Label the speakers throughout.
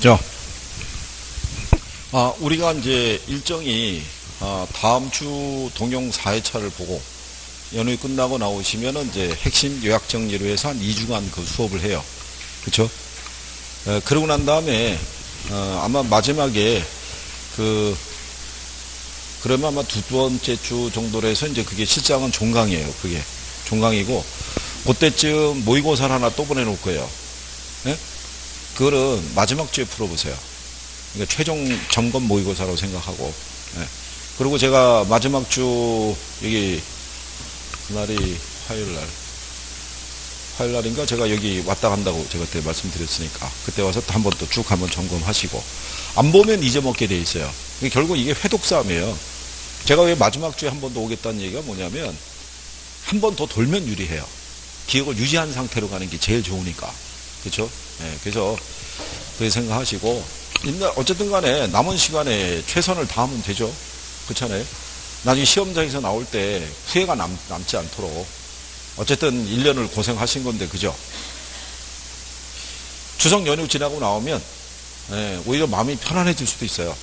Speaker 1: 자, 우리가 이제 일정이 다음 주 동영 4회차를 보고 연휴 끝나고 나오시면은 이제 핵심 요약 정리로 해서 한 2주간 그 수업을 해요. 그쵸? 그러고 난 다음에 아마 마지막에 그러면 아마 두 번째 주 정도로 해서 이제 그게 실장은 종강이에요. 그게 종강이고 그때쯤 모의고사를 하나 또 보내놓을 거예요. 네? 그거는 마지막 주에 풀어보세요. 그러니까 최종 점검 모의고사라고 생각하고. 네. 그리고 제가 마지막 주 여기 그날이 화요일날인가 제가 여기 왔다 간다고 제가 그때 말씀드렸으니까 그때 와서 또 한번 또 쭉 한번 점검하시고 안 보면 잊어먹게 돼 있어요. 결국 이게 회독 싸움이에요. 제가 왜 마지막 주에 한 번 더 오겠다는 얘기가 뭐냐면 한 번 더 돌면 유리해요. 기억을 유지한 상태로 가는 게 제일 좋으니까. 그렇죠? 네, 그래서 그렇게 생각하시고 어쨌든 간에 남은 시간에 최선을 다하면 되죠. 그렇잖아요. 나중에 시험장에서 나올 때 후회가 남지 않도록 어쨌든 1년을 고생하신 건데 그죠? 추석 연휴 지나고 나오면 오히려 마음이 편안해질 수도 있어요.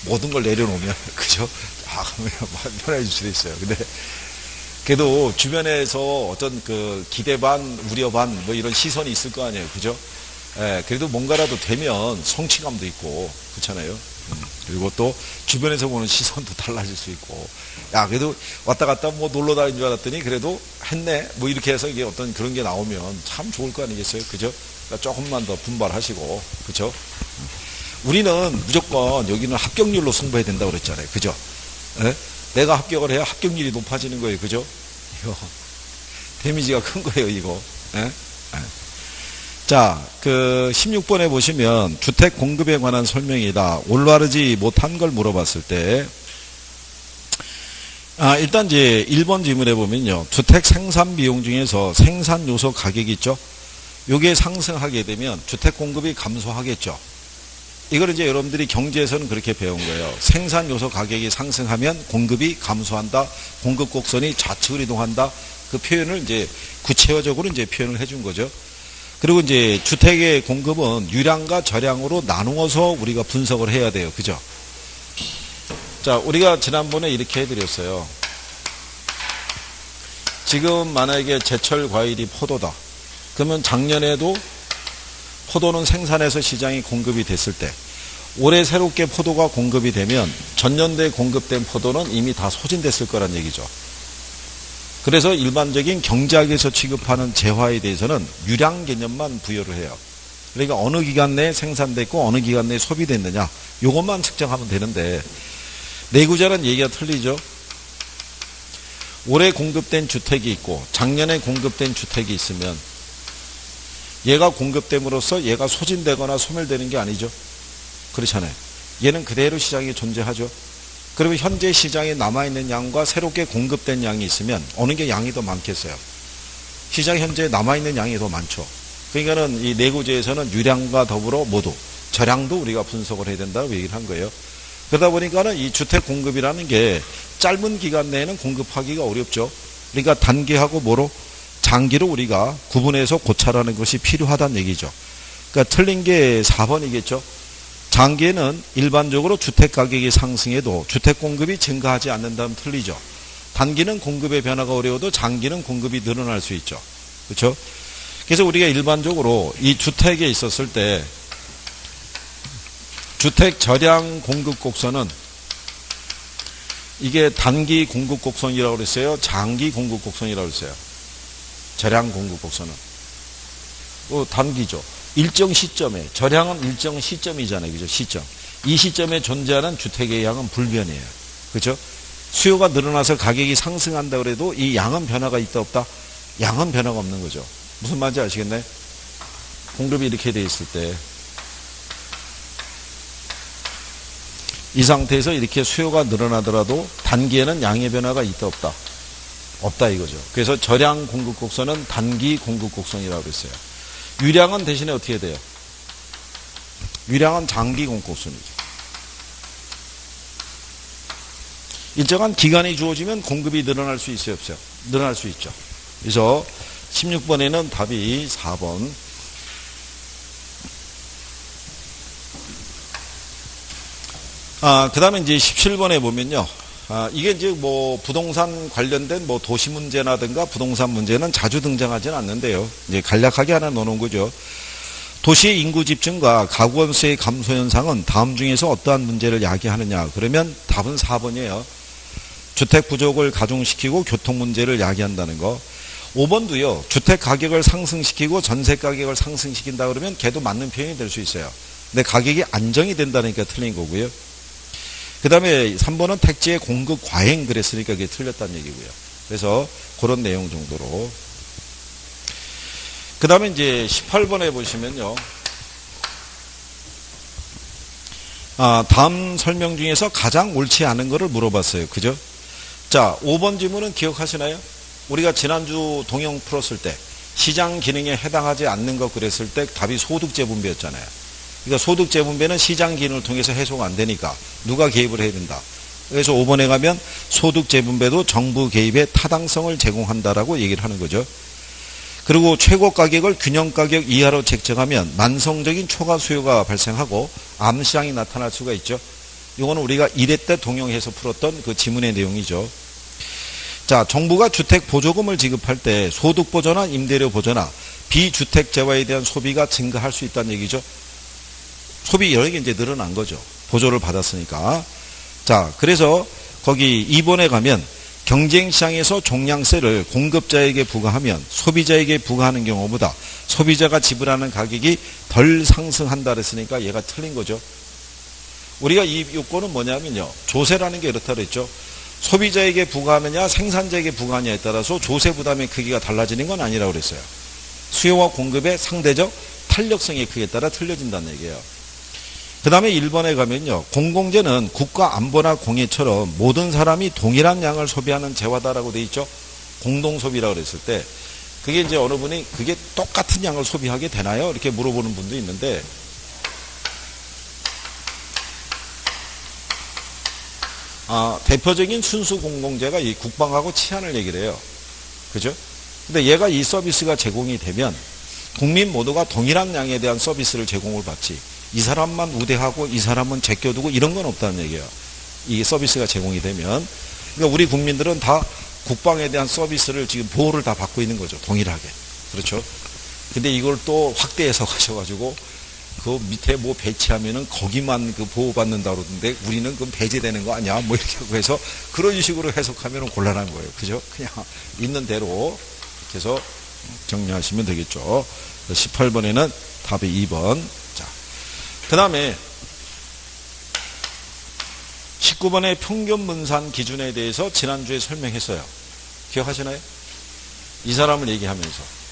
Speaker 1: 모든 걸 내려놓으면 그죠? 마음이 편해질 수도 있어요. 근데 그래도 주변에서 어떤 그 기대 반 우려 반 뭐 이런 시선이 있을 거 아니에요. 그죠? 그래도 뭔가라도 되면 성취감도 있고 그렇잖아요. 그리고 또 주변에서 보는 시선도 달라질 수 있고 야 그래도 왔다 갔다 뭐 놀러 다닌 줄 알았더니 그래도 했네 뭐 이렇게 해서 이게 어떤 그런 게 나오면 참 좋을 거 아니겠어요. 그죠? 그러니까 조금만 더 분발하시고 그죠? 우리는 무조건 여기는 합격률로 승부해야 된다고 그랬잖아요. 그죠? 내가 합격을 해야 합격률이 높아지는 거예요. 그죠? 이거 데미지가 큰 거예요. 이거. 자, 16번에 보시면 주택 공급에 관한 설명이다. 올바르지 못한 걸 물어봤을 때 일단 이제 1번 질문해 보면요. 주택 생산 비용 중에서 생산 요소 가격이 있죠. 요게 상승하게 되면 주택 공급이 감소하겠죠. 이걸 이제 여러분들이 경제에서는 그렇게 배운 거예요. 생산 요소 가격이 상승하면 공급이 감소한다. 공급 곡선이 좌측으로 이동한다. 그 표현을 이제 구체적으로 이제 표현을 해준 거죠. 그리고 이제 주택의 공급은 유량과 저량으로 나누어서 우리가 분석을 해야 돼요. 그죠? 자, 우리가 지난번에 이렇게 해드렸어요. 지금 만약에 제철 과일이 포도다. 그러면 작년에도 포도는 생산해서 시장이 공급이 됐을 때 올해 새롭게 포도가 공급이 되면 전년도에 공급된 포도는 이미 다 소진됐을 거란 얘기죠. 그래서 일반적인 경제학에서 취급하는 재화에 대해서는 유량 개념만 부여를 해요. 그러니까 어느 기간 내에 생산됐고 어느 기간 내에 소비됐느냐 이것만 측정하면 되는데 내구재라는 얘기가 틀리죠. 올해 공급된 주택이 있고 작년에 공급된 주택이 있으면 얘가 공급됨으로써 얘가 소진되거나 소멸되는 게 아니죠. 그렇잖아요. 얘는 그대로 시장에 존재하죠. 그러면 현재 시장에 남아있는 양과 새롭게 공급된 양이 있으면 어느 게 양이 더 많겠어요? 시장 현재 남아있는 양이 더 많죠. 그러니까는 이 내구재에서는 유량과 더불어 모두 저량도 우리가 분석을 해야 된다고 얘기를 한 거예요. 그러다 보니까는 이 주택 공급이라는 게 짧은 기간 내에는 공급하기가 어렵죠. 그러니까 단기하고 뭐로? 장기로 우리가 구분해서 고찰하는 것이 필요하다는 얘기죠. 그러니까 틀린 게 4번이겠죠. 장기에는 일반적으로 주택 가격이 상승해도 주택 공급이 증가하지 않는다면 틀리죠. 단기는 공급의 변화가 어려워도 장기는 공급이 늘어날 수 있죠. 그렇죠? 그래서 우리가 일반적으로 이 주택에 있었을 때 주택 저량 공급 곡선은 이게 단기 공급 곡선이라고 그랬어요. 장기 공급 곡선이라고 그랬어요. 저량 공급 곡선은 단기죠. 일정 시점에 저량은 일정 시점이잖아요. 그죠? 시점. 이 시점에 존재하는 주택의 양은 불변이에요. 그죠? 수요가 늘어나서 가격이 상승한다 그래도 이 양은 변화가 있다 없다? 양은 변화가 없는 거죠. 무슨 말인지 아시겠나요? 공급이 이렇게 돼 있을 때 이 상태에서 이렇게 수요가 늘어나더라도 단기에는 양의 변화가 있다 없다? 없다 이거죠. 그래서 저량 공급 곡선은 단기 공급 곡선이라고 그랬어요. 유량은 대신에 어떻게 돼요? 유량은 장기 공급 곡선이죠. 일정한 기간이 주어지면 공급이 늘어날 수 있어요, 없어요? 늘어날 수 있죠. 그래서 16번에는 답이 4번. 그 다음에 이제 17번에 보면요. 이게 이제 뭐 부동산 관련된 뭐 도시 문제라든가 부동산 문제는 자주 등장하지는 않는데요. 이제 간략하게 하나 넣어놓은 거죠. 도시의 인구 집중과 가구 원수의 감소 현상은 다음 중에서 어떠한 문제를 야기하느냐. 그러면 답은 4번이에요. 주택 부족을 가중시키고 교통 문제를 야기한다는 거. 5번도요. 주택 가격을 상승시키고 전세 가격을 상승시킨다 그러면 걔도 맞는 표현이 될 수 있어요. 근데 가격이 안정이 된다니까 틀린 거고요. 그 다음에 3번은 택지의 공급 과잉 그랬으니까 그게 틀렸다는 얘기고요. 그래서 그런 내용 정도로. 그 다음에 이제 18번에 보시면요. 다음 설명 중에서 가장 옳지 않은 거를 물어봤어요. 그죠? 자, 5번 질문은 기억하시나요? 우리가 지난주 동영 풀었을 때 시장 기능에 해당하지 않는 거 그랬을 때 답이 소득재분배였잖아요. 그러니까 소득재분배는 시장 기능을 통해서 해소가 안 되니까 누가 개입을 해야 된다. 그래서 5번에 가면 소득재분배도 정부 개입의 타당성을 제공한다라고 얘기를 하는 거죠. 그리고 최고 가격을 균형 가격 이하로 책정하면 만성적인 초과 수요가 발생하고 암시장이 나타날 수가 있죠. 이거는 우리가 1회 때 동영해서 풀었던 그 지문의 내용이죠. 자, 정부가 주택 보조금을 지급할 때 소득 보조나 임대료 보조나 비주택 재화에 대한 소비가 증가할 수 있다는 얘기죠. 소비 여력이 이제 늘어난 거죠. 보조를 받았으니까. 자, 그래서 거기 2번에 가면 경쟁시장에서 종량세를 공급자에게 부과하면 소비자에게 부과하는 경우보다 소비자가 지불하는 가격이 덜 상승한다 그랬으니까 얘가 틀린 거죠. 우리가 이 요건은 뭐냐면요. 조세라는 게 이렇다 그랬죠. 소비자에게 부과하느냐 생산자에게 부과하느냐에 따라서 조세 부담의 크기가 달라지는 건 아니라고 그랬어요. 수요와 공급의 상대적 탄력성의 크기에 따라 틀려진다는 얘기예요. 그 다음에 1번에 가면요. 공공재는 국가 안보나 공해처럼 모든 사람이 동일한 양을 소비하는 재화다라고 돼 있죠. 공동소비라고 그랬을 때 그게 이제 어느 분이 그게 똑같은 양을 소비하게 되나요? 이렇게 물어보는 분도 있는데 대표적인 순수 공공재가 이 국방하고 치안을 얘기를 해요. 그죠? 근데 얘가 이 서비스가 제공이 되면 국민 모두가 동일한 양에 대한 서비스를 제공을 받지 이 사람만 우대하고 이 사람은 제껴두고 이런 건 없다는 얘기예요. 이 서비스가 제공이 되면. 그러니까 우리 국민들은 다 국방에 대한 서비스를 지금 보호를 다 받고 있는 거죠. 동일하게. 그렇죠? 근데 이걸 또 확대해서 가셔가지고 그 밑에 뭐 배치하면은 거기만 그 보호받는다 그러던데 우리는 그럼 배제되는 거 아니야? 뭐 이렇게 하고 해서 그런 식으로 해석하면 곤란한 거예요. 그죠? 그냥 있는 대로 이렇게 해서 정리하시면 되겠죠. 18번에는 답이 2번. 자, 그 다음에 19번의 평균 분산 기준에 대해서 지난주에 설명했어요. 기억하시나요? 이 사람을 얘기하면서.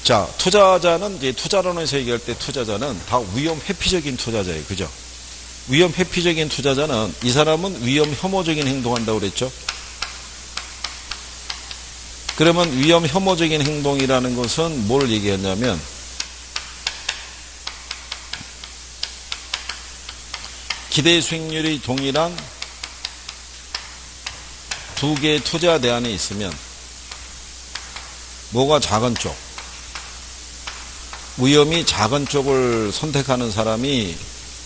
Speaker 1: 자, 투자자는 이제 투자론에서 얘기할 때 투자자는 다 위험 회피적인 투자자예요. 그죠? 위험 회피적인 투자자는 이 사람은 위험 혐오적인 행동한다고 그랬죠? 그러면 위험 혐오적인 행동이라는 것은 뭘 얘기하냐면 기대 수익률이 동일한 두 개의 투자 대안이 있으면 뭐가 작은 쪽 위험이 작은 쪽을 선택하는 사람이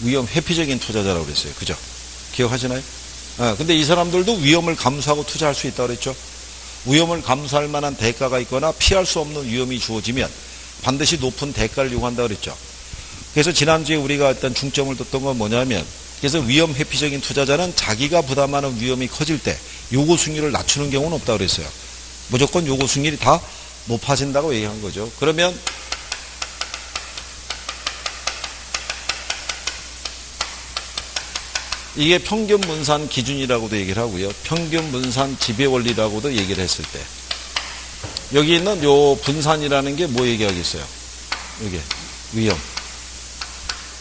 Speaker 1: 위험 회피적인 투자자라고 그랬어요. 그죠? 기억하시나요? 근데 이 사람들도 위험을 감수하고 투자할 수 있다고 그랬죠? 위험을 감수할 만한 대가가 있거나 피할 수 없는 위험이 주어지면 반드시 높은 대가를 요구한다고 그랬죠? 그래서 지난주에 우리가 일단 중점을 뒀던 건 뭐냐면 그래서 위험 회피적인 투자자는 자기가 부담하는 위험이 커질 때 요구 수익률을 낮추는 경우는 없다고 그랬어요. 무조건 요구 수익률이 다 높아진다고 얘기한 거죠. 그러면 이게 평균 분산 기준이라고도 얘기를 하고요. 평균 분산 지배 원리라고도 얘기를 했을 때 여기 있는 요 분산이라는 게 뭐 얘기하겠어요? 이게 위험.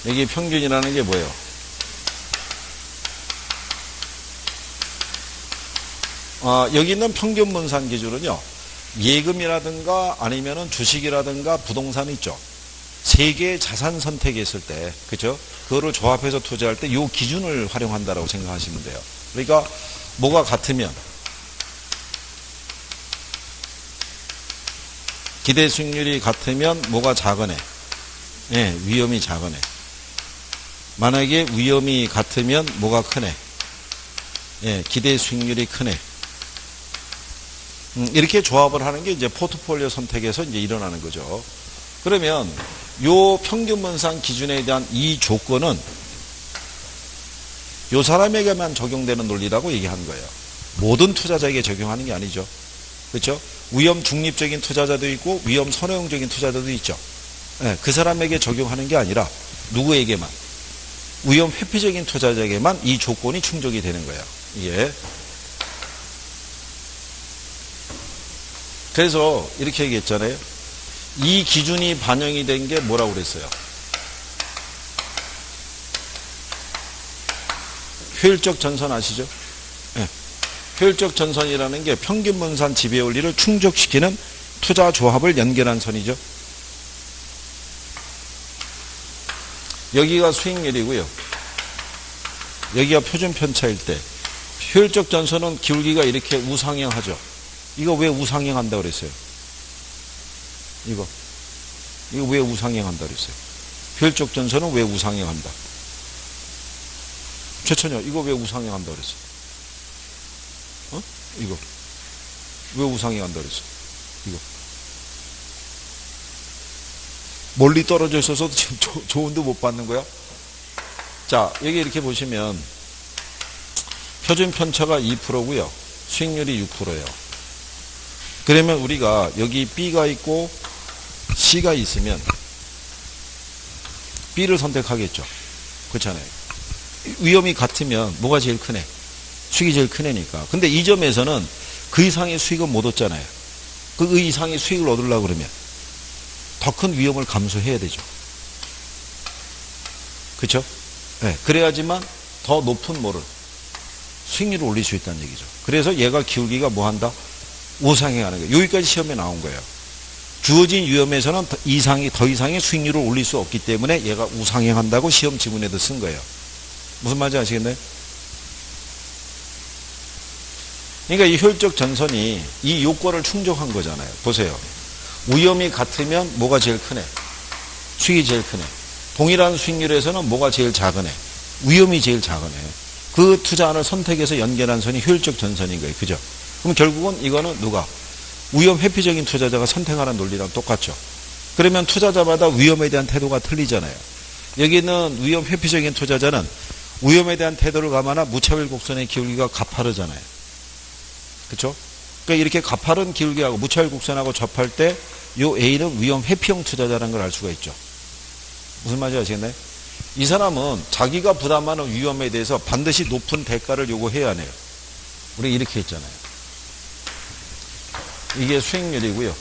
Speaker 1: 여기 평균이라는 게 뭐예요? 여기 있는 평균 분산 기준은요. 예금이라든가 아니면은 주식이라든가 부동산 있죠. 세 개의 자산 선택했을 때, 그죠? 그거를 조합해서 투자할 때 이 기준을 활용한다라고 생각하시면 돼요. 그러니까 뭐가 같으면 기대 수익률이 같으면 뭐가 작으네? 예, 위험이 작으네. 만약에 위험이 같으면 뭐가 크네? 예, 기대 수익률이 크네. 이렇게 조합을 하는 게 이제 포트폴리오 선택에서 이제 일어나는 거죠. 그러면 요 평균 분산 기준에 대한 이 조건은 요 사람에게만 적용되는 논리라고 얘기한 거예요. 모든 투자자에게 적용하는 게 아니죠. 그렇죠? 위험 중립적인 투자자도 있고 위험 선호형적인 투자자도 있죠. 네, 그 사람에게 적용하는 게 아니라 누구에게만? 위험 회피적인 투자자에게만 이 조건이 충족이 되는 거예요. 이게. 그래서 이렇게 얘기했잖아요. 이 기준이 반영이 된 게 뭐라고 그랬어요? 효율적 전선 아시죠? 네. 효율적 전선이라는 게 평균 분산 지배 원리를 충족시키는 투자 조합을 연결한 선이죠. 여기가 수익률이고요. 여기가 표준 편차일 때 효율적 전선은 기울기가 이렇게 우상향하죠. 이거 왜 우상향한다고 그랬어요? 이거 왜 우상향한다고 그랬어요? 효율적 전선은 왜 우상향한다? 최천여, 이거 왜 우상향한다고 그랬어요? 이거 왜 우상향한다고 그랬어요? 이거 멀리 떨어져 있어서 지금 좋은데 못 받는 거야? 자, 여기 이렇게 보시면 표준 편차가 2%고요. 수익률이 6%예요. 그러면 우리가 여기 B가 있고 C가 있으면 B를 선택하겠죠. 그렇잖아요. 위험이 같으면 뭐가 제일 크네? 수익이 제일 크네니까. 근데 이 점에서는 그 이상의 수익은 못 얻잖아요. 그 이상의 수익을 얻으려고 그러면 더 큰 위험을 감수해야 되죠. 그렇죠? 네, 그래야지만 더 높은 뭐를 수익률을 올릴 수 있다는 얘기죠. 그래서 얘가 기울기가 뭐 한다? 우상향하는 거예요. 여기까지 시험에 나온 거예요. 주어진 위험에서는 더 이상의 수익률을 올릴 수 없기 때문에 얘가 우상향한다고 시험 지문에도 쓴 거예요. 무슨 말인지 아시겠나요? 그러니까 이 효율적 전선이 이 요건을 충족한 거잖아요. 보세요. 위험이 같으면 뭐가 제일 크네? 수익이 제일 크네. 동일한 수익률에서는 뭐가 제일 작으네? 위험이 제일 작으네. 그 투자안을 선택해서 연결한 선이 효율적 전선인 거예요. 그죠? 그럼 결국은 이거는 누가? 위험 회피적인 투자자가 선택하는 논리랑 똑같죠. 그러면 투자자마다 위험에 대한 태도가 틀리잖아요. 여기는 위험 회피적인 투자자는 위험에 대한 태도를 감안한 무차별 곡선의 기울기가 가파르잖아요. 그렇죠? 그러니까 이렇게 가파른 기울기하고 무차별 곡선하고 접할 때 요 A는 위험 회피형 투자자라는 걸 알 수가 있죠. 무슨 말인지 아시겠나요? 이 사람은 자기가 부담하는 위험에 대해서 반드시 높은 대가를 요구해야 하네요. 우리 이렇게 했잖아요. 이게 수익률이고요.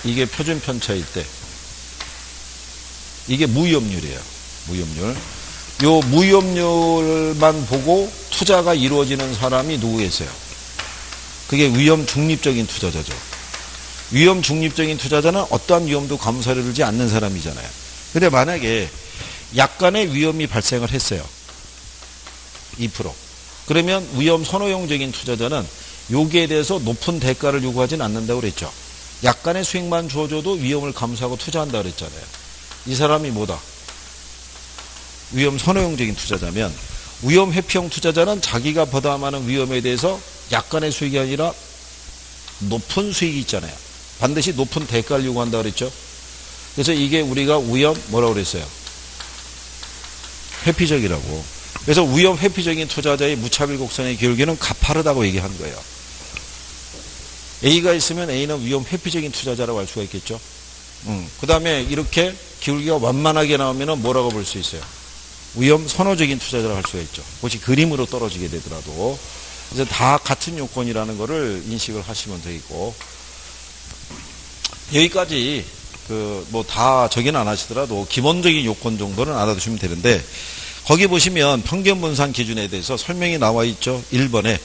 Speaker 1: 이게 표준 편차일 때 이게 무위험률이에요. 무위험률. 요 무위험률만 보고 투자가 이루어지는 사람이 누구겠어요? 그게 위험 중립적인 투자자죠. 위험 중립적인 투자자는 어떠한 위험도 감수하려 들지 않는 사람이잖아요. 근데 만약에 약간의 위험이 발생을 했어요. 2%. 그러면 위험 선호형적인 투자자는 여기에 대해서 높은 대가를 요구하진 않는다고 그랬죠. 약간의 수익만 주어줘도 위험을 감수하고 투자한다고 그랬잖아요. 이 사람이 뭐다? 위험 선호형적인 투자자면 위험 회피형 투자자는 자기가 부담하는 위험에 대해서 약간의 수익이 아니라 높은 수익이 있잖아요. 반드시 높은 대가를 요구한다고 그랬죠. 그래서 이게 우리가 위험 뭐라고 그랬어요? 회피적이라고. 그래서 위험 회피적인 투자자의 무차별 곡선의 기울기는 가파르다고 얘기한 거예요. A가 있으면 A는 위험 회피적인 투자자라고 할 수가 있겠죠. 그 다음에 이렇게 기울기가 완만하게 나오면 뭐라고 볼 수 있어요? 위험 선호적인 투자자라고 할 수가 있죠. 혹시 그림으로 떨어지게 되더라도. 그래서 다 같은 요건이라는 것을 인식을 하시면 되겠고, 여기까지 뭐 다 적이는 안 하시더라도 기본적인 요건 정도는 알아두시면 되는데, 거기 보시면 평균 분산 기준에 대해서 설명이 나와 있죠. 1번에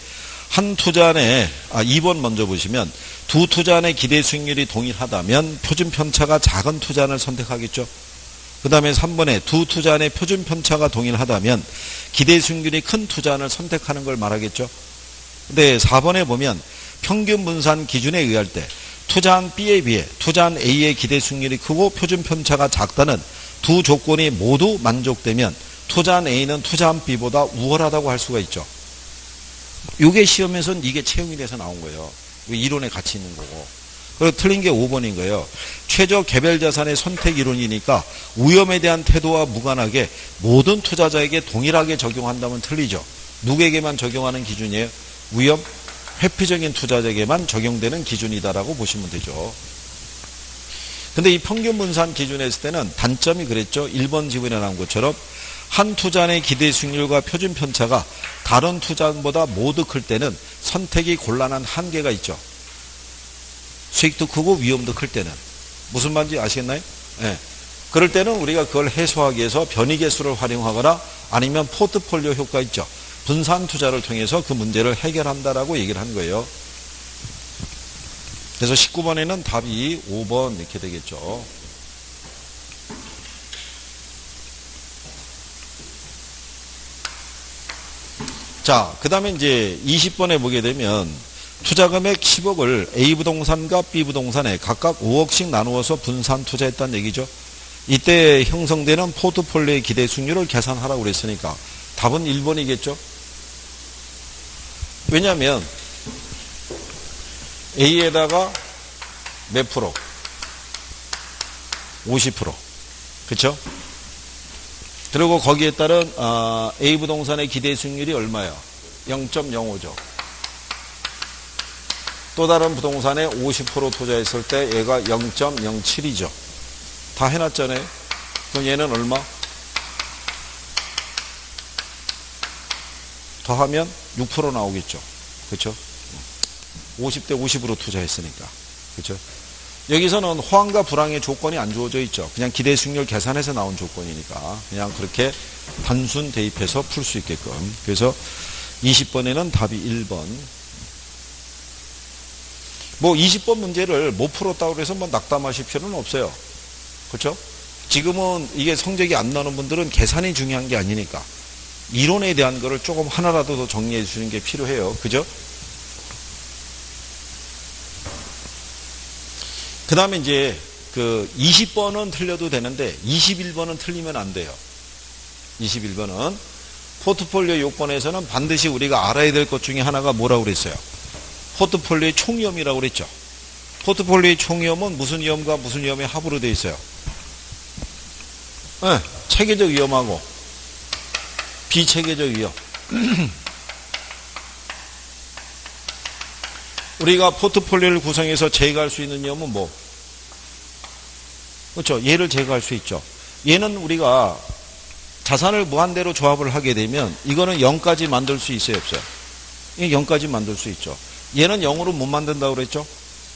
Speaker 1: 한 투자안에 2번 먼저 보시면 두 투자안의 기대 수익률이 동일하다면 표준 편차가 작은 투자안을 선택하겠죠. 그 다음에 3번에 두 투자안의 표준 편차가 동일하다면 기대 수익률이 큰 투자안을 선택하는 걸 말하겠죠. 근데 4번에 보면 평균 분산 기준에 의할 때 투자한 B에 비해 투자한 A의 기대 수익률이 크고 표준 편차가 작다는 두 조건이 모두 만족되면 투자한 A는 투자한 B보다 우월하다고 할 수가 있죠. 이게 시험에서는 이게 채용이 돼서 나온 거예요. 이론에 같이 있는 거고. 그리고 틀린 게 5번인 거예요. 최저 개별 자산의 선택 이론이니까 위험에 대한 태도와 무관하게 모든 투자자에게 동일하게 적용한다면 틀리죠. 누구에게만 적용하는 기준이에요? 위험, 회피적인 투자자에게만 적용되는 기준이다라고 보시면 되죠. 근데 이 평균 분산 기준에 했을 때는 단점이 그랬죠. 1번 지문에 나온 것처럼 한 투자의 기대 수익률과 표준 편차가 다른 투자보다 모두 클 때는 선택이 곤란한 한계가 있죠. 수익도 크고 위험도 클 때는. 무슨 말인지 아시겠나요? 네. 그럴 때는 우리가 그걸 해소하기 위해서 변이계수를 활용하거나 아니면 포트폴리오 효과 있죠. 분산 투자를 통해서 그 문제를 해결한다라고 얘기를 한 거예요. 그래서 19번에는 답이 5번 이렇게 되겠죠. 자, 그 다음에 이제 20번에 보게 되면 투자금액 10억을 A 부동산과 B 부동산에 각각 5억씩 나누어서 분산 투자했다는 얘기죠. 이때 형성되는 포트폴리오의 기대 수익률을 계산하라고 그랬으니까 답은 1번이겠죠. 왜냐하면 A에다가 몇 프로? 50%. 그렇죠? 그리고 거기에 따른 A 부동산의 기대 수익률이 얼마예요? 0.05죠. 또 다른 부동산에 50% 투자했을 때 얘가 0.07이죠. 다 해놨잖아요. 그럼 얘는 얼마? 더하면 6% 나오겠죠. 그렇죠? 50대 50으로 투자했으니까. 그렇죠? 여기서는 호황과 불황의 조건이 안 주어져 있죠. 그냥 기대 수익률 계산해서 나온 조건이니까 그냥 그렇게 단순 대입해서 풀 수 있게끔. 그래서 20번에는 답이 1번. 뭐 20번 문제를 못 풀었다고 해서 뭐 낙담하실 필요는 없어요. 그렇죠? 지금은 이게 성적이 안 나오는 분들은 계산이 중요한 게 아니니까 이론에 대한 거를 조금 하나라도 더 정리해 주는 게 필요해요. 그죠? 그 다음에 이제 그 20번은 틀려도 되는데 21번은 틀리면 안 돼요. 21번은 포트폴리오 요건에서는 반드시 우리가 알아야 될 것 중에 하나가 뭐라고 그랬어요? 포트폴리오의 총위험이라고 그랬죠. 포트폴리오의 총위험은 무슨 위험과 무슨 위험의 합으로 되어 있어요? 네, 체계적 위험하고 비체계적 위험. 우리가 포트폴리오를 구성해서 제거할 수 있는 위험은 뭐? 그렇죠. 얘를 제거할 수 있죠. 얘는 우리가 자산을 무한대로 조합을 하게 되면 이거는 0까지 만들 수 있어요, 없어요? 0까지 만들 수 있죠. 얘는 0으로 못 만든다고 그랬죠.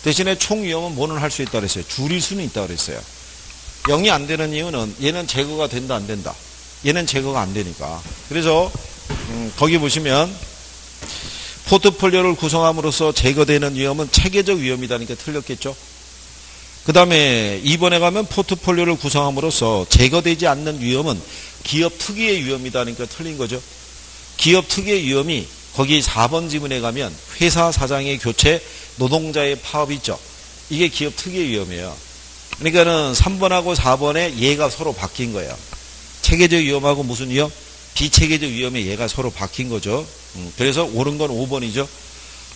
Speaker 1: 대신에 총 위험은 뭐는 할 수 있다고 그랬어요? 줄일 수는 있다고 그랬어요. 0이 안 되는 이유는 얘는 제거가 된다 안 된다. 얘는 제거가 안 되니까. 그래서 거기 보시면 포트폴리오를 구성함으로써 제거되는 위험은 체계적 위험이다니까 틀렸겠죠. 그 다음에 2번에 가면 포트폴리오를 구성함으로써 제거되지 않는 위험은 기업 특유의 위험이다니까 틀린 거죠. 기업 특유의 위험이 거기 4번 지문에 가면 회사 사장의 교체, 노동자의 파업이 있죠. 이게 기업 특유의 위험이에요. 그러니까는 3번하고 4번에 얘가 서로 바뀐 거예요. 체계적 위험하고 무슨 위험? 비체계적 위험에 얘가 서로 바뀐 거죠. 그래서 옳은 건 5번이죠.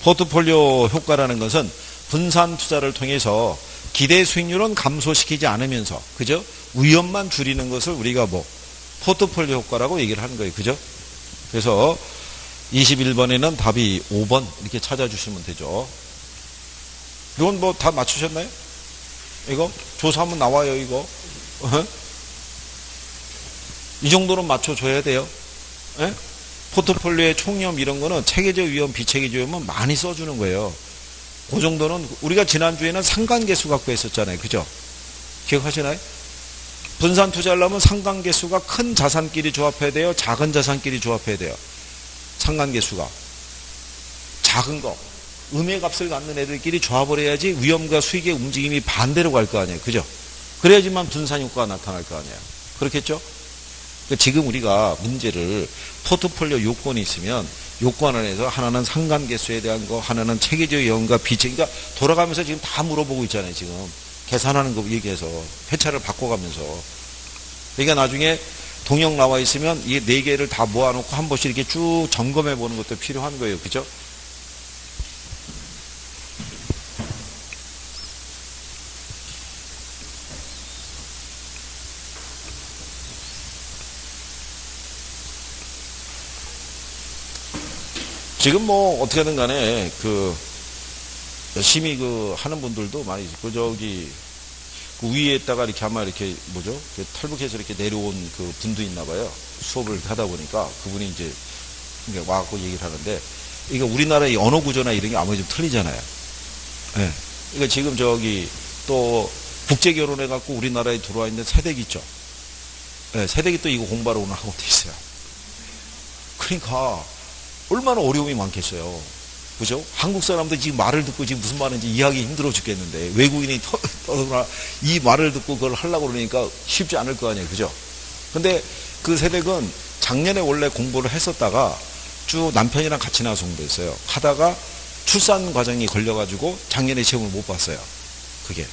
Speaker 1: 포트폴리오 효과라는 것은 분산 투자를 통해서 기대 수익률은 감소시키지 않으면서, 그죠? 위험만 줄이는 것을 우리가 뭐, 포트폴리오 효과라고 얘기를 하는 거예요. 그죠? 그래서 21번에는 답이 5번 이렇게 찾아주시면 되죠. 이건 뭐 다 맞추셨나요? 이거? 조사하면 나와요, 이거. 이 정도는 맞춰줘야 돼요. 예? 포트폴리오의 총위험 이런 거는 체계적 위험, 비체계적 위험은 많이 써주는 거예요. 그 정도는 우리가 지난주에는 상관계수 갖고 했었잖아요. 그죠? 기억하시나요? 분산 투자하려면 상관계수가 큰 자산끼리 조합해야 돼요? 작은 자산끼리 조합해야 돼요? 상관계수가. 작은 거. 음의 값을 갖는 애들끼리 조합을 해야지 위험과 수익의 움직임이 반대로 갈 거 아니에요. 그죠? 그래야지만 분산 효과가 나타날 거 아니에요. 그렇겠죠? 지금 우리가 문제를 포트폴리오 요건이 있으면 요건 안에서 하나는 상관계수에 대한 거, 하나는 체계적 영과 비체, 그러니까 돌아가면서 지금 다 물어보고 있잖아요. 지금 계산하는 거 얘기해서 회차를 바꿔가면서. 그러니까 나중에 동영 나와 있으면 이 네 개를 다 모아놓고 한 번씩 이렇게 쭉 점검해 보는 것도 필요한 거예요. 그죠? 지금 뭐 어떻게든 간에 열심히 하는 분들도 많이 있고, 그 위에다가 이렇게 아마 이렇게 탈북해서 이렇게 내려온 그 분도 있나 봐요. 수업을 하다 보니까 그분이 이제 와갖고 얘기를 하는데, 이게 우리나라의 언어 구조나 이런 게 아무리 좀 틀리잖아요. 예. 그러니까 지금 또 국제 결혼해갖고 우리나라에 들어와 있는 세대기 있죠. 예, 세대기 또 이거 공부하러 오는 학원도 있어요. 그러니까 얼마나 어려움이 많겠어요. 그죠? 한국 사람들 지금 말을 듣고 지금 무슨 말인지 이해하기 힘들어 죽겠는데, 외국인이 이 말을 듣고 그걸 하려고 그러니까 쉽지 않을 거 아니에요. 그죠? 근데 그 세댁은 작년에 원래 공부를 했었다가 쭉 남편이랑 같이 나와서 공부했어요. 하다가 출산 과정이 걸려가지고 작년에 시험을 못 봤어요. 그게.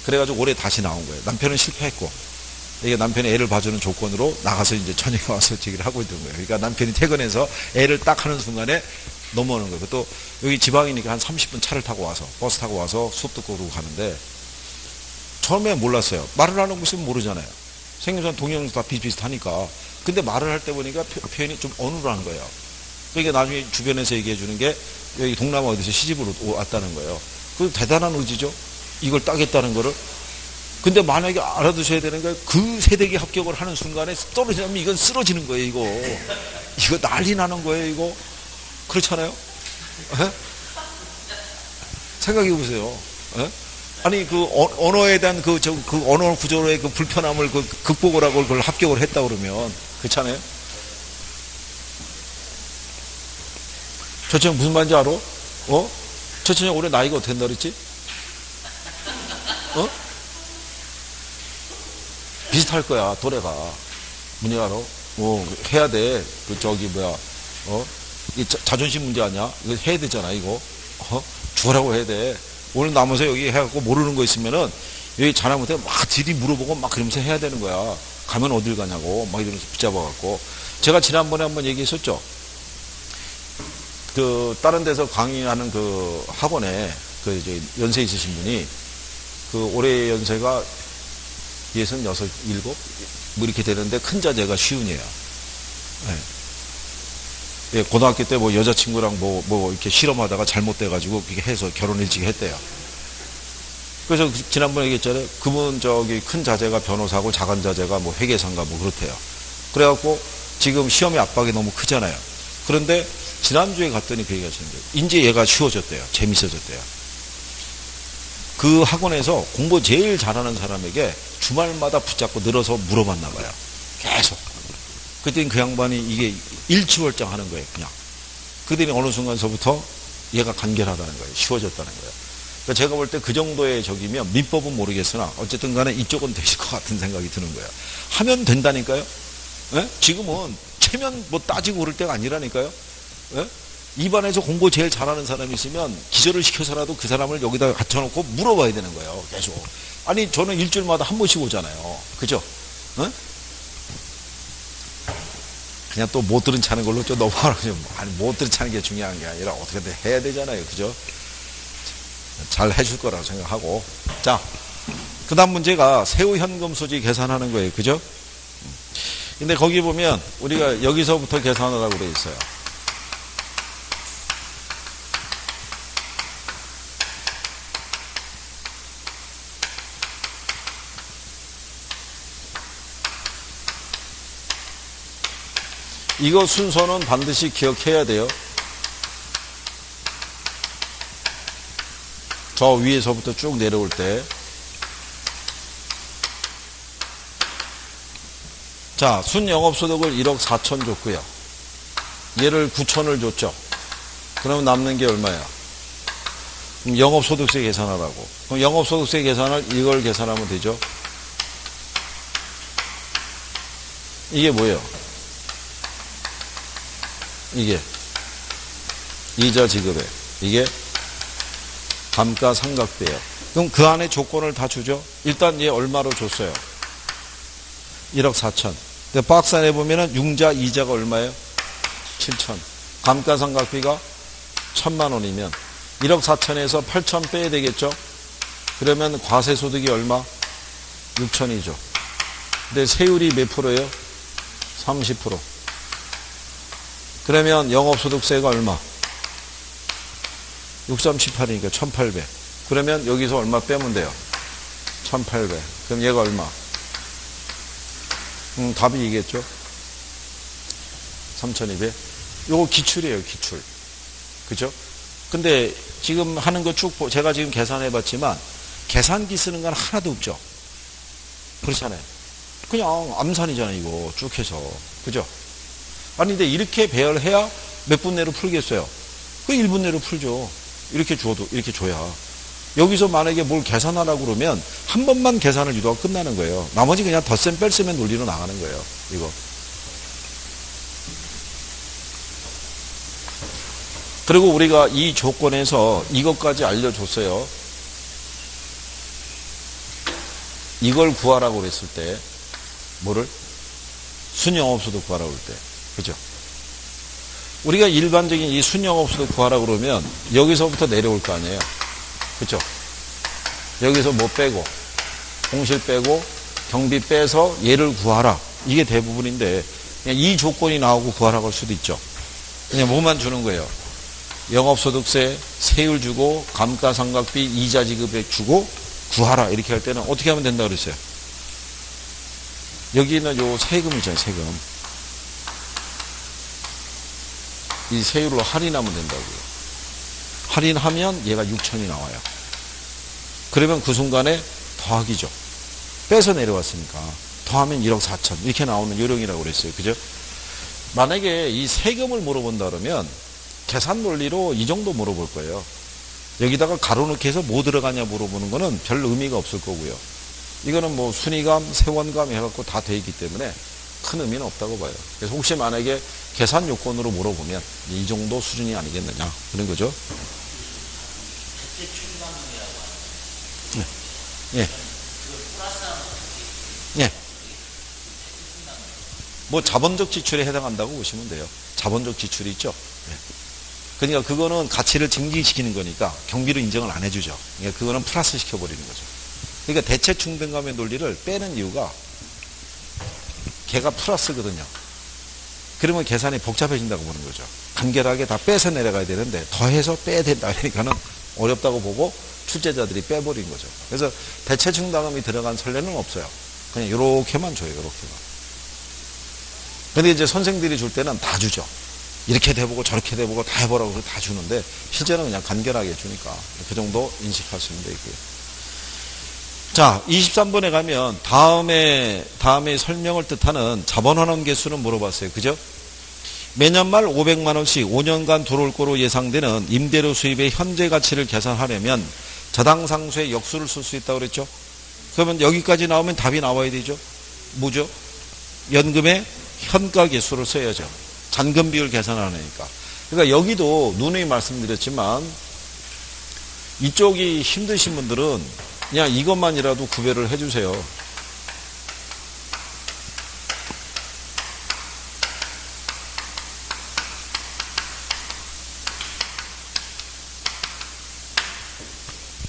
Speaker 1: 그래가지고 올해 다시 나온 거예요. 남편은 실패했고, 이게 남편이 애를 봐주는 조건으로 나가서 이제 저녁에 와서 얘기를 하고 있던 거예요. 그러니까 남편이 퇴근해서 애를 딱 하는 순간에 넘어오는 거예요. 또 여기 지방이니까 한 30분 차를 타고 와서, 버스 타고 와서 수업 듣고 그러고 가는데, 처음에 몰랐어요. 말을 하는 것은 모르잖아요. 생김새는 동양도 다 비슷비슷하니까. 근데 말을 할 때 보니까 표현이 좀 어눌한 거예요. 그러니까 나중에 주변에서 얘기해 주는 게, 여기 동남아 어디서 시집으로 왔다는 거예요. 그 대단한 의지죠. 이걸 따겠다는 거를. 근데 만약에 알아두셔야 되는 게, 그 세대기 합격을 하는 순간에 떨어지면 이건 쓰러지는 거예요, 이거 난리 나는 거예요, 이거. 그렇잖아요? 에? 생각해 보세요. 에? 아니, 언어에 대한 언어 구조의 그 불편함을 극복을 하고 그걸 합격을 했다 그러면, 그렇잖아요? 저처럼 무슨 말인지 알아? 저처럼 올해 나이가 어떻게 된다 그랬지? 비슷할 거야, 도래가. 문제 알아? 해야 돼. 이 자존심 문제 아니야? 이거 해야 되잖아, 이거. 죽으라고 해야 돼. 오늘 남아서 여기 해갖고 모르는 거 있으면은, 여기 자나못해 막 뒤뒤 물어보고 막 그러면서 해야 되는 거야. 가면 어딜 가냐고. 막 이러면서 붙잡아갖고. 제가 지난번에 한번 얘기했었죠. 다른 데서 강의하는 학원에, 연세 있으신 분이, 올해 연세가 66, 7? 뭐 이렇게 되는데 큰 자제가 시운이에요. 네. 예, 고등학교 때 여자친구랑 이렇게 실험하다가 잘못돼가지고 그렇게 해서 결혼 일찍 했대요. 그래서 지난번에 얘기했잖아요. 그분 큰 자제가 변호사고 작은 자제가 회계사인가 그렇대요. 그래갖고 지금 시험의 압박이 너무 크잖아요. 그런데 지난주에 갔더니 그 얘기 하시는 거예요. 이제 얘가 쉬워졌대요. 재밌어졌대요. 그 학원에서 공부 제일 잘하는 사람에게 주말마다 붙잡고 늘어서 물어봤나 봐요. 계속. 그랬더니 그 양반이 이게 일취월장 하는 거예요, 그냥. 그랬더니 어느 순간서부터 얘가 간결하다는 거예요. 쉬워졌다는 거예요. 그러니까 제가 볼 때 그 정도의 적이면 민법은 모르겠으나 어쨌든 간에 이쪽은 되실 것 같은 생각이 드는 거예요. 하면 된다니까요? 예? 지금은 체면 따지고 그럴 때가 아니라니까요? 예? 입안에서 공부 제일 잘하는 사람이 있으면 기절을 시켜서라도 그 사람을 여기다 갖춰놓고 물어봐야 되는 거예요, 계속. 아니, 저는 일주일마다 한 번씩 오잖아요. 그죠? 예? 그냥 또 못 들은 차는 걸로 좀 넘어가라고. 아니, 못 들은 차는 게 중요한 게 아니라 어떻게든 해야 되잖아요. 그죠? 잘 해줄 거라고 생각하고. 자, 그 다음 문제가 세후 현금 소지 계산하는 거예요. 그죠? 근데 거기 보면 우리가 여기서부터 계산하라고 되어 있어요. 이거 순서는 반드시 기억해야 돼요. 저 위에서부터 쭉 내려올 때. 자, 순영업소득을 1억 4천 줬고요. 얘를 9천을 줬죠. 그러면 남는 게 얼마야? 그럼 영업소득세 계산하라고. 그럼 영업소득세 계산을 이걸 계산하면 되죠. 이게 뭐예요? 이게 이자 지급액. 이게 감가상각비예요. 그럼 그 안에 조건을 다 주죠. 일단 얘 얼마로 줬어요? 1억 4천. 근데 박스 안에 보면은 융자 이자가 얼마예요? 7천. 감가상각비가 1,000만 원이면 1억 4천에서 8천 빼야 되겠죠? 그러면 과세소득이 얼마? 6천이죠. 근데 세율이 몇 프로예요? 30%. 그러면 영업소득세가 얼마? 6318이니까 1800. 그러면 여기서 얼마 빼면 돼요? 1800. 그럼 얘가 얼마? 답이 이겠죠? 3200. 요거 기출이에요, 기출. 그죠? 근데 지금 하는 거 쭉, 제가 지금 계산해 봤지만, 계산기 쓰는 건 하나도 없죠? 그렇잖아요. 그냥 암산이잖아요, 이거 쭉 해서. 그죠? 아니, 근데 이렇게 배열해야 몇 분 내로 풀겠어요? 그 1분 내로 풀죠. 이렇게 줘도, 이렇게 줘야. 여기서 만약에 뭘 계산하라고 그러면 한 번만 계산을 유도하고 끝나는 거예요. 나머지 그냥 덧셈 뺄셈의 논리로 나가는 거예요. 이거. 그리고 우리가 이 조건에서 이것까지 알려줬어요. 이걸 구하라고 그랬을 때, 뭐를? 순영업소득 구하라고 그럴 때. 그죠? 우리가 일반적인 이 순영업소득 구하라고 그러면 여기서부터 내려올 거 아니에요. 그죠? 여기서 뭐 빼고, 공실 빼고, 경비 빼서 얘를 구하라. 이게 대부분인데, 그냥 이 조건이 나오고 구하라고 할 수도 있죠. 그냥 뭐만 주는 거예요. 영업소득세, 세율 주고, 감가상각비, 이자 지급액 주고, 구하라. 이렇게 할 때는 어떻게 하면 된다 그랬어요? 여기는 요 세금 있잖아요, 세금. 이 세율로 할인하면 된다고요. 할인하면 얘가 6천이 나와요. 그러면 그 순간에 더하기죠. 빼서 내려왔으니까. 더하면 1억 4천. 이렇게 나오는 요령이라고 그랬어요. 그죠? 만약에 이 세금을 물어본다 그러면 계산 논리로 이 정도 물어볼 거예요. 여기다가 가로넣기 해서 뭐 들어가냐 물어보는 거는 별 의미가 없을 거고요. 이거는 뭐 순위감, 세원감 해갖고 다 돼 있기 때문에 큰 의미는 없다고 봐요. 그래서 혹시 만약에 계산 요건으로 물어보면 이 정도 수준이 아니겠느냐. 그런 거죠. 예. 예. 뭐 자본적 지출에 해당한다고 보시면 돼요. 자본적 지출이 있죠. 예. 그러니까 그거는 가치를 증기시키는 거니까 경비로 인정을 안 해주죠. 그러니까 그거는 플러스 시켜버리는 거죠. 그러니까 대체 충당감의 논리를 빼는 이유가 걔가 플러스거든요. 그러면 계산이 복잡해진다고 보는 거죠. 간결하게 다 빼서 내려가야 되는데 더해서 빼야 된다. 그러니까는 어렵다고 보고 출제자들이 빼버린 거죠. 그래서 대체 충당금이 들어간 선례는 없어요. 그냥 이렇게만 줘요. 이렇게만. 근데 이제 선생들이 줄 때는 다 주죠. 이렇게 돼보고 저렇게 돼보고 다 해보라고 다 주는데 실제는 그냥 간결하게 주니까 그 정도 인식하시면 되고요. 자, 23번에 가면 다음에 설명을 뜻하는 자본환원 개수는 물어봤어요. 그죠? 매년 말 500만 원씩 5년간 들어올 거로 예상되는 임대료 수입의 현재 가치를 계산하려면 저당상수의 역수를 쓸 수 있다고 그랬죠? 그러면 여기까지 나오면 답이 나와야 되죠? 뭐죠? 연금의 현가 개수를 써야죠. 잔금 비율 계산하니까. 그러니까 여기도 누누이 말씀드렸지만 이쪽이 힘드신 분들은 그냥 이것만이라도 구별을 해주세요.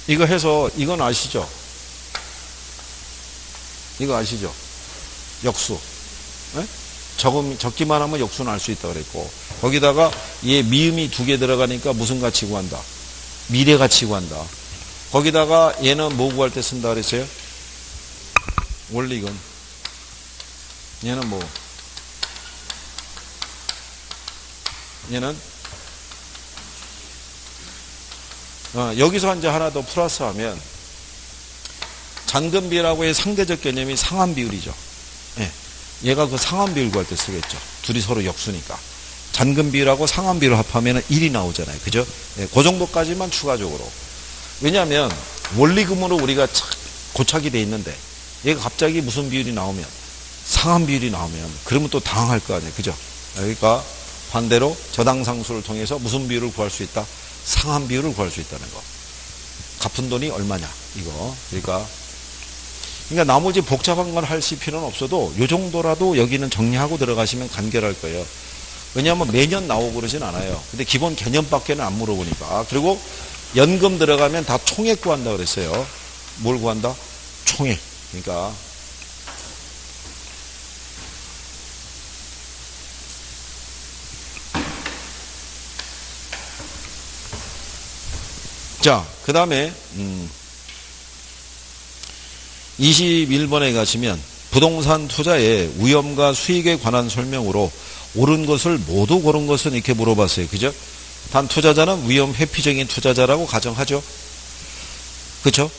Speaker 1: 이거 해서 이건 아시죠? 이거 아시죠? 역수. 네? 적기만 하면 역수는 알 수 있다고 그랬고 거기다가 얘 미음이 2개 들어가니까 무슨 가치 구한다? 미래 가치 구한다. 거기다가 얘는 뭐 구할 때 쓴다 그랬어요? 원리금. 얘는 뭐? 얘는 여기서 이제 하나 더 플러스하면 잔금비율하고의 상대적 개념이 상환비율이죠. 예. 얘가 그 상환비율 구할 때 쓰겠죠. 둘이 서로 역수니까. 잔금비율하고 상환비율을 합하면 1이 나오잖아요. 그죠? 예. 그 정도까지만 추가적으로. 왜냐하면 원리금으로 우리가 고착이 돼 있는데 얘가 갑자기 무슨 비율이 나오면 상한 비율이 나오면 그러면 또 당황할 거 아니에요. 그죠? 그러니까 반대로 저당상수를 통해서 무슨 비율을 구할 수 있다? 상한 비율을 구할 수 있다는 거. 갚은 돈이 얼마냐 이거. 그러니까 나머지 복잡한 걸 하실 필요는 없어도 요 정도라도 여기는 정리하고 들어가시면 간결할 거예요. 왜냐하면 매년 나오고 그러진 않아요. 근데 기본 개념밖에는 안 물어보니까. 그리고 연금 들어가면 다 총액 구한다 그랬어요. 뭘 구한다? 총액. 그러니까 자, 그 다음에 21번에 가시면 부동산 투자의 위험과 수익에 관한 설명으로 옳은 것을 모두 고른 것은 이렇게 물어봤어요. 그죠? 단 투자자는 위험 회피적인 투자자라고 가정하죠. 그렇죠?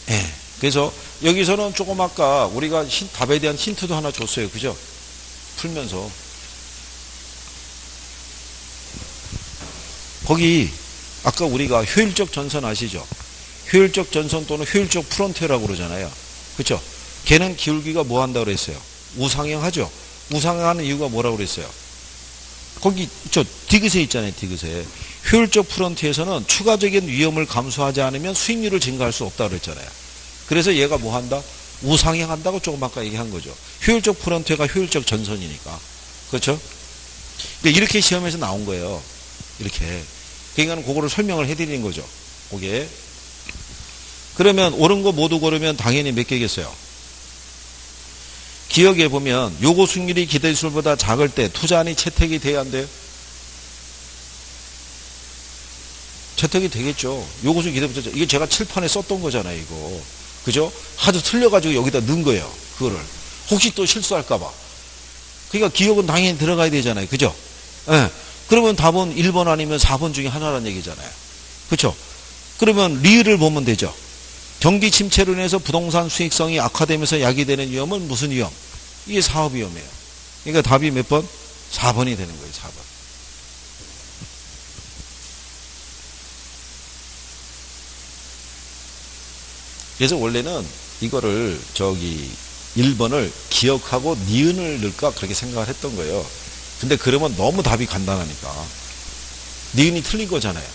Speaker 1: 예. 그래서 여기서는 조금 아까 우리가 답에 대한 힌트도 하나 줬어요. 그죠? 풀면서 거기 아까 우리가 효율적 전선 아시죠? 효율적 전선 또는 효율적 프론트라고 그러잖아요. 그렇죠? 걔는 기울기가 뭐 한다고 그랬어요? 우상향하죠? 우상향하는 이유가 뭐라고 그랬어요? 거기 저 디귿에 있잖아요. 디귿에. 효율적 프론트에서는 추가적인 위험을 감수하지 않으면 수익률을 증가할 수 없다고 그랬잖아요. 그래서 얘가 뭐 한다? 우상향한다고 조금 아까 얘기한 거죠. 효율적 프론트가 효율적 전선이니까. 그렇죠? 그러니까 이렇게 시험에서 나온 거예요. 이렇게. 그러니까 그거를 설명을 해드리는 거죠. 그게. 그러면 옳은 거 모두 고르면 당연히 몇 개겠어요? 기억해 보면 요거 수익률이 기대수보다 작을 때 투자안이 채택이 돼야 안 돼요? 채택이 되겠죠. 요거 수익 기대보다 이게 제가 칠판에 썼던 거잖아요. 이거. 그죠? 하도 틀려가지고 여기다 넣은 거예요. 그거를. 혹시 또 실수할까봐. 그러니까 기억은 당연히 들어가야 되잖아요. 그죠? 예. 그러면 답은 1번 아니면 4번 중에 하나라는 얘기잖아요. 그렇죠? 그러면 리을을 보면 되죠. 경기 침체로 인해서 부동산 수익성이 악화되면서 야기되는 위험은 무슨 위험? 이게 사업 위험이에요. 그러니까 답이 몇 번? 4번이 되는 거예요. 4번. 그래서 원래는 이거를 1번을 기억하고 니은을 넣을까 그렇게 생각을 했던 거예요. 근데 그러면 너무 답이 간단하니까. 니은이 틀린 거잖아요.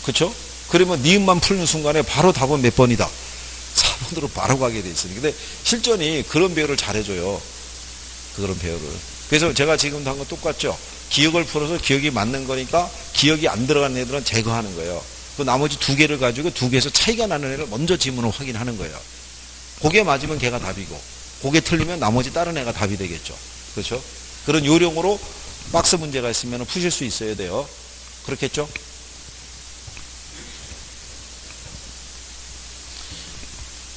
Speaker 1: 그렇죠? 그러면 니은만 풀는 순간에 바로 답은 몇 번이다? 4번으로 바로 가게 돼 있으니까. 근데 실전이 그런 배열을 잘해줘요. 그런 배열을. 그래서 제가 지금도 한 건 똑같죠. 기억을 풀어서 기억이 맞는 거니까 기억이 안 들어가는 애들은 제거하는 거예요. 그 나머지 두 개를 가지고 두 개에서 차이가 나는 애를 먼저 지문을 확인하는 거예요. 그게 맞으면 걔가 답이고 그게 틀리면 나머지 다른 애가 답이 되겠죠. 그렇죠? 그런 요령으로 박스 문제가 있으면 푸실 수 있어야 돼요. 그렇겠죠?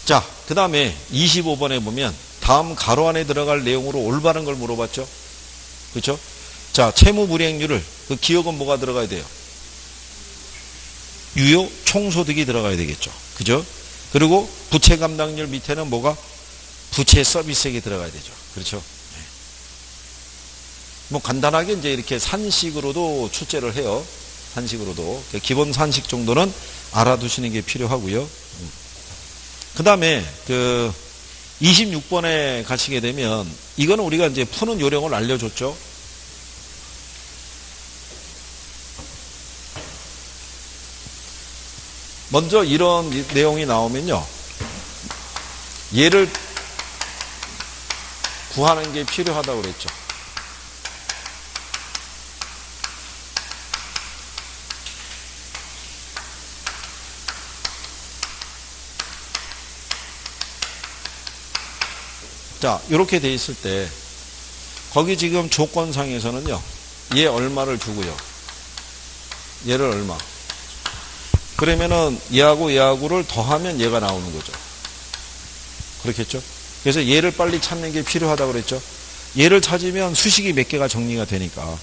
Speaker 1: 자, 그 다음에 25번에 보면 다음 가로 안에 들어갈 내용으로 올바른 걸 물어봤죠? 그렇죠? 자, 채무 불이행률을 그 기억은 뭐가 들어가야 돼요? 유효 총소득이 들어가야 되겠죠. 그죠? 그리고 부채 감당률 밑에는 뭐가? 부채 서비스액이 들어가야 되죠. 그렇죠? 뭐 간단하게 이제 이렇게 산식으로도 출제를 해요. 산식으로도. 기본 산식 정도는 알아두시는 게 필요하고요. 그 다음에 26번에 가시게 되면 이거는 우리가 이제 푸는 요령을 알려줬죠. 먼저 이런 내용이 나오면요. 얘를 구하는 게 필요하다고 그랬죠. 자, 이렇게 돼 있을 때 거기 지금 조건상에서는요. 얘 얼마를 주고요. 얘를 얼마. 그러면은 얘하고 얘하고를 더하면 얘가 나오는 거죠. 그렇겠죠? 그래서 얘를 빨리 찾는 게 필요하다고 그랬죠. 얘를 찾으면 수식이 몇 개가 정리가 되니까.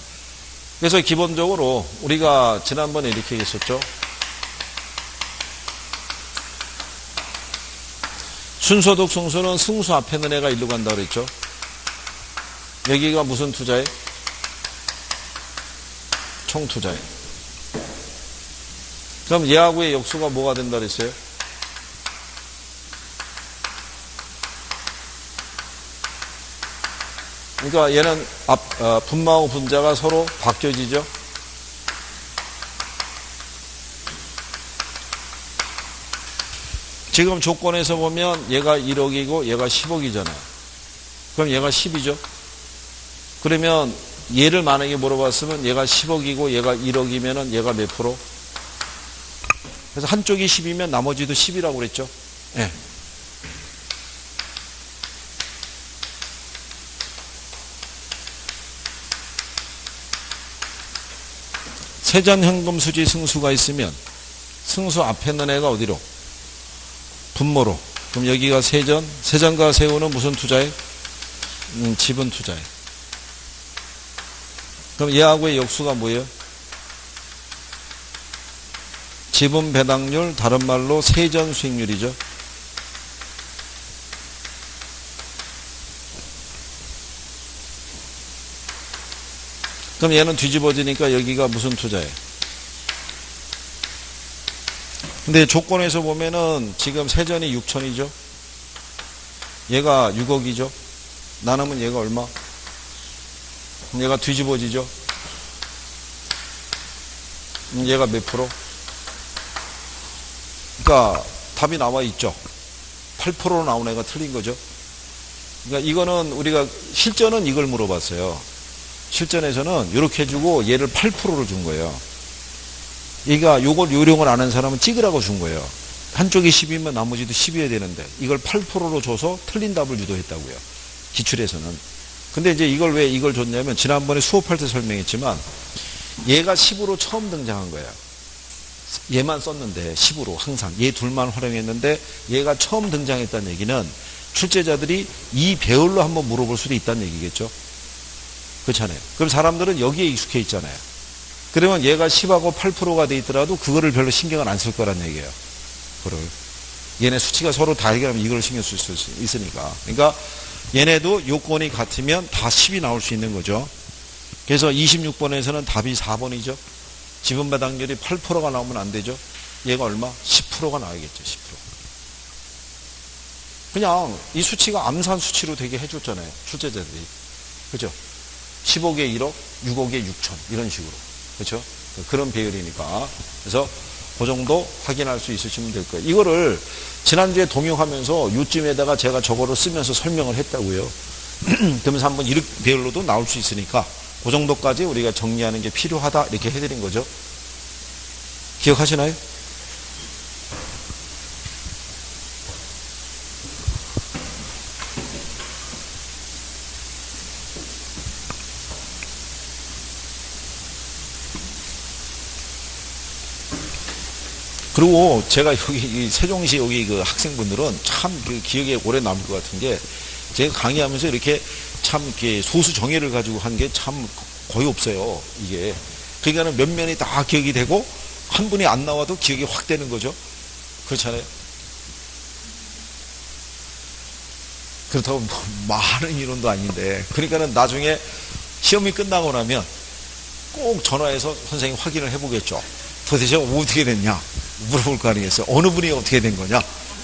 Speaker 1: 그래서 기본적으로 우리가 지난번에 이렇게 했었죠. 순소득 승수는 승수 앞에 있는 애가 일로 간다고 그랬죠. 여기가 무슨 투자에? 총투자에. 그럼 얘하고의 역수가 뭐가 된다 그랬어요? 그러니까 얘는 분모하고 분자가 서로 바뀌어지죠. 지금 조건에서 보면 얘가 1억이고 얘가 10억이잖아요. 그럼 얘가 10이죠. 그러면 얘를 만약에 물어봤으면 얘가 10억이고 얘가 1억이면은 얘가 몇 프로? 그래서 한쪽이 10이면 나머지도 10이라고 그랬죠. 예. 세전 현금 수지 승수가 있으면 승수 앞에 있는 애가 어디로? 분모로. 그럼 여기가 세전, 세전과 세후는 무슨 투자에? 지분 투자에. 그럼 얘하고의 역수가 뭐예요? 지분 배당률, 다른 말로 세전 수익률이죠. 그럼 얘는 뒤집어지니까 여기가 무슨 투자예요? 근데 조건에서 보면은 지금 세전이 6천이죠. 얘가 6억이죠. 나누면 얘가 얼마? 얘가 뒤집어지죠. 얘가 몇 프로? 그러니까 답이 나와 있죠. 8%로 나온 애가 틀린 거죠. 그러니까 이거는 우리가 실전은 이걸 물어봤어요. 실전에서는 이렇게 해주고 얘를 8%로 준 거예요. 얘가 요걸 요령을 아는 사람은 찍으라고 준 거예요. 한쪽이 10이면 나머지도 10이어야 되는데 이걸 8%로 줘서 틀린 답을 유도했다고요. 기출에서는. 근데 이제 이걸 왜 이걸 줬냐면 지난번에 수업할 때 설명했지만 얘가 10으로 처음 등장한 거예요. 얘만 썼는데 10으로 항상 얘 둘만 활용했는데 얘가 처음 등장했다는 얘기는 출제자들이 이 배열로 한번 물어볼 수도 있다는 얘기겠죠. 그렇잖아요. 그럼 사람들은 여기에 익숙해 있잖아요. 그러면 얘가 10하고 8%가 돼 있더라도 그거를 별로 신경을 안 쓸 거란 얘기예요. 그걸. 얘네 수치가 서로 다 해결하면 이걸 신경 쓸 수 있으니까. 그러니까 얘네도 요건이 같으면 다 10이 나올 수 있는 거죠. 그래서 26번에서는 답이 4번이죠. 지분 배당률이 8%가 나오면 안 되죠. 얘가 얼마? 10%가 나와야겠죠. 10%. 그냥 이 수치가 암산 수치로 되게 해줬잖아요. 출제자들이. 그죠? 10억에 1억, 6억에 6천 이런 식으로. 그렇죠? 그런 배열이니까. 그래서 그 정도 확인할 수 있으시면 될 거예요. 이거를 지난주에 동영하면서 요쯤에다가 제가 저거를 쓰면서 설명을 했다고요. 그러면서 한번 이렇게 배열로도 나올 수 있으니까 그 정도까지 우리가 정리하는 게 필요하다 이렇게 해드린 거죠. 기억하시나요? 그리고 제가 여기 세종시 여기 그 학생분들은 참 그 기억에 오래 남을 것 같은 게 제가 강의하면서 이렇게 참 이렇게 소수 정예를 가지고 한 게 참 거의 없어요. 이게 그러니까는 몇 면이 다 기억이 되고 한 분이 안 나와도 기억이 확 되는 거죠. 그렇잖아요. 그렇다고 뭐 많은 이론도 아닌데 그러니까는 나중에 시험이 끝나고 나면 꼭 전화해서 선생님 확인을 해보겠죠. 도대체 어떻게 됐냐 물어볼 거 아니겠어요. 어느 분이 어떻게 된 거냐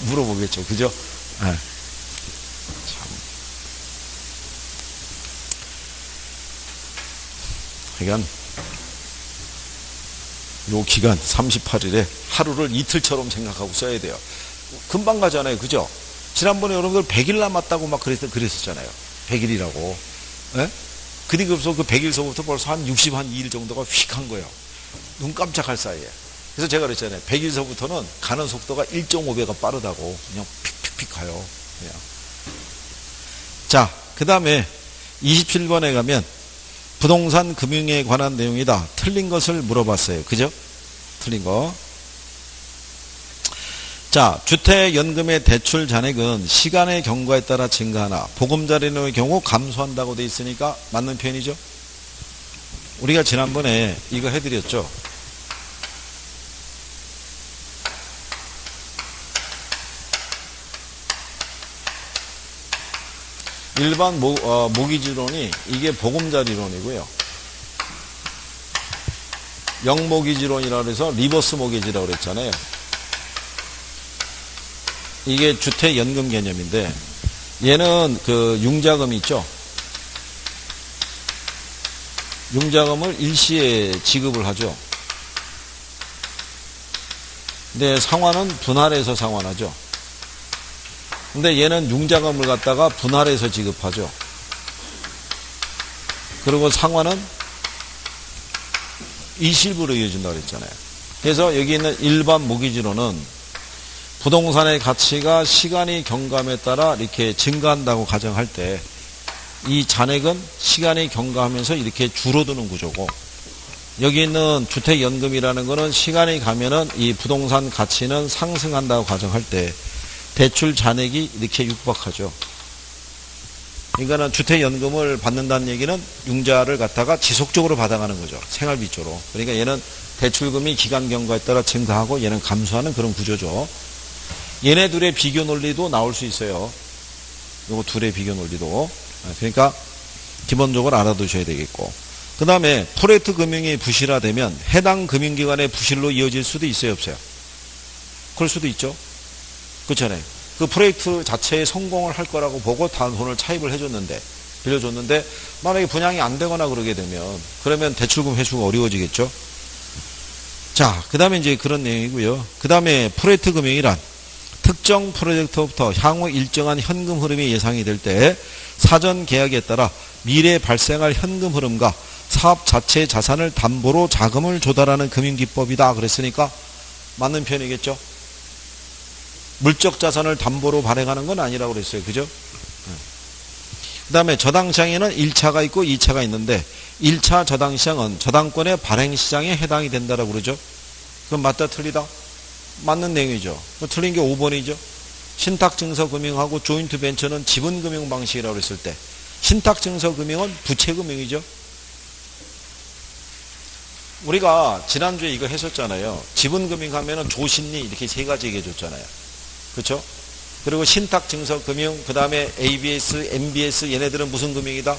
Speaker 1: 물어보겠죠. 그죠? 네. 참. 그러니까 요 기간 38일에 하루를 이틀처럼 생각하고 써야 돼요. 금방 가잖아요. 그죠? 지난번에 여러분들 100일 남았다고 막 그랬었잖아요. 100일이라고. 예? 그리고서 그 100일서부터 벌써 한 62일 정도가 휙 한 거예요. 눈 깜짝할 사이에. 그래서 제가 그랬잖아요. 100일서부터는 가는 속도가 1.5배가 빠르다고. 그냥 픽픽픽 가요. 그냥. 자, 그 다음에 27번에 가면 부동산 금융에 관한 내용이다. 틀린 것을 물어봤어요. 그죠? 틀린 거. 자, 주택연금의 대출 잔액은 시간의 경과에 따라 증가하나 보금자리론의 경우 감소한다고 돼 있으니까 맞는 표현이죠. 우리가 지난번에 이거 해드렸죠. 일반 모기지론이 이게 보금자리론이고요. 영모기지론이라고 해서 리버스 모기지라고 그랬잖아요. 이게 주택연금 개념인데 얘는 그 융자금이 있죠. 융자금을 일시에 지급을 하죠. 근데 상환은 분할해서 상환하죠. 근데 얘는 융자금을 갖다가 분할해서 지급하죠. 그리고 상환은 일시불로 이어진다고 그랬잖아요. 그래서 여기 있는 일반 모기지로는 부동산의 가치가 시간이 경감에 따라 이렇게 증가한다고 가정할 때 이 잔액은 시간이 경과하면서 이렇게 줄어드는 구조고, 여기 있는 주택연금이라는 거는 시간이 가면은 이 부동산 가치는 상승한다고 가정할 때 대출 잔액이 이렇게 육박하죠. 그러니까는 주택연금을 받는다는 얘기는 융자를 갖다가 지속적으로 받아가는 거죠. 생활비 쪽으로. 그러니까 얘는 대출금이 기간 경과에 따라 증가하고 얘는 감소하는 그런 구조죠. 얘네 둘의 비교 논리도 나올 수 있어요. 요거 둘의 비교 논리도. 그러니까 기본적으로 알아두셔야 되겠고, 그 다음에 프로젝트 금융이 부실화되면 해당 금융기관의 부실로 이어질 수도 있어요, 없어요? 그럴 수도 있죠. 그렇잖아요. 그 프로젝트 자체에 성공을 할 거라고 보고 다 돈을 차입을 해줬는데, 빌려줬는데 만약에 분양이 안 되거나 그러게 되면 그러면 대출금 회수가 어려워지겠죠. 자, 그 다음에 이제 그런 내용이고요. 그 다음에 프로젝트 금융이란 특정 프로젝트부터 향후 일정한 현금 흐름이 예상이 될 때 사전 계약에 따라 미래에 발생할 현금 흐름과 사업 자체의 자산을 담보로 자금을 조달하는 금융기법이다. 그랬으니까 맞는 편이겠죠. 물적 자산을 담보로 발행하는 건 아니라고 그랬어요. 그죠? 그 다음에 저당시장에는 1차가 있고 2차가 있는데 1차 저당시장은 저당권의 발행시장에 해당이 된다라고 그러죠. 그럼 맞다 틀리다? 맞는 내용이죠. 틀린 게 5번이죠. 신탁증서금융하고 조인트벤처는 지분금융 방식이라고 했을 때 신탁증서금융은 부채금융이죠. 우리가 지난주에 이거 했었잖아요. 지분금융 하면은 조신리 이렇게 세 가지 얘기해 줬잖아요. 그렇죠? 그리고 신탁증서금융, 그 다음에 ABS, MBS 얘네들은 무슨 금융이다?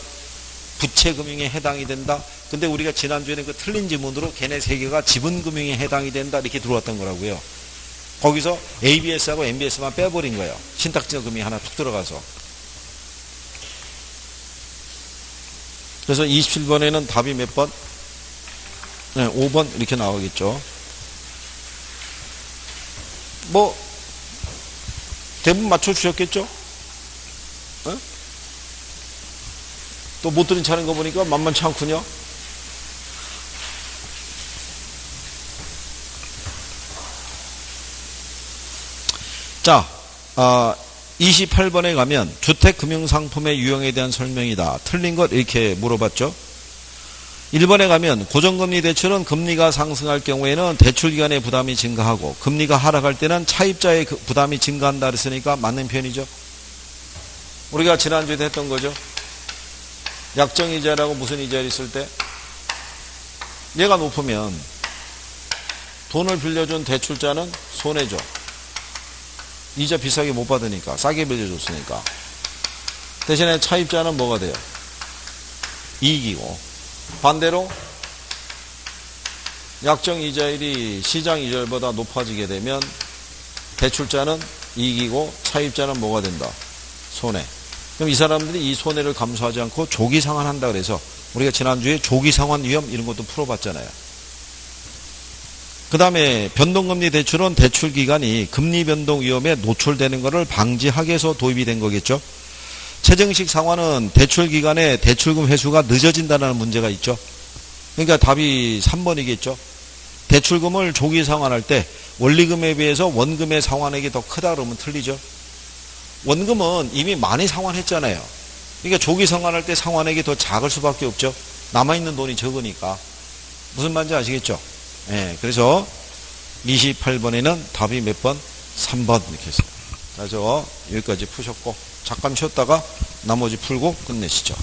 Speaker 1: 부채금융에 해당이 된다. 근데 우리가 지난주에는 그 틀린 지문으로 걔네 세 개가 지분금융에 해당이 된다 이렇게 들어왔던 거라고요. 거기서 ABS하고 MBS만 빼버린 거예요. 신탁증서금융이 하나 툭 들어가서. 그래서 27번에는 답이 몇 번? 네, 5번 이렇게 나오겠죠. 뭐 대부분 맞춰주셨겠죠? 네? 또 못 들은 차는 거 보니까 만만치 않군요. 자, 28번에 가면 주택금융상품의 유형에 대한 설명이다. 틀린 것 이렇게 물어봤죠. 1번에 가면 고정금리 대출은 금리가 상승할 경우에는 대출기간의 부담이 증가하고 금리가 하락할 때는 차입자의 부담이 증가한다 그랬으니까 맞는 편이죠. 우리가 지난주에 했던 거죠. 약정이자라고 무슨 이자를 있을 때 얘가 높으면 돈을 빌려준 대출자는 손해죠. 이자 비싸게 못 받으니까, 싸게 빌려줬으니까. 대신에 차입자는 뭐가 돼요? 이익이고, 반대로 약정 이자율이 시장 이자율보다 높아지게 되면 대출자는 이익이고 차입자는 뭐가 된다? 손해. 그럼 이 사람들이 이 손해를 감수하지 않고 조기 상환한다 그래서 우리가 지난주에 조기 상환 위험 이런 것도 풀어봤잖아요. 그 다음에 변동금리 대출은 대출기간이 금리 변동 위험에 노출되는 것을 방지하기 위해서 도입이 된 거겠죠. 최정식 상환은 대출기간에 대출금 회수가 늦어진다는 문제가 있죠. 그러니까 답이 3번이겠죠. 대출금을 조기 상환할 때 원리금에 비해서 원금의 상환액이 더 크다 그러면 틀리죠. 원금은 이미 많이 상환했잖아요. 그러니까 조기 상환할 때 상환액이 더 작을 수밖에 없죠. 남아있는 돈이 적으니까. 무슨 말인지 아시겠죠? 예, 그래서 28번에는 답이 몇 번? 3번 이렇게 했어요. 그래서 여기까지 푸셨고 잠깐 쉬었다가 나머지 풀고 끝내시죠.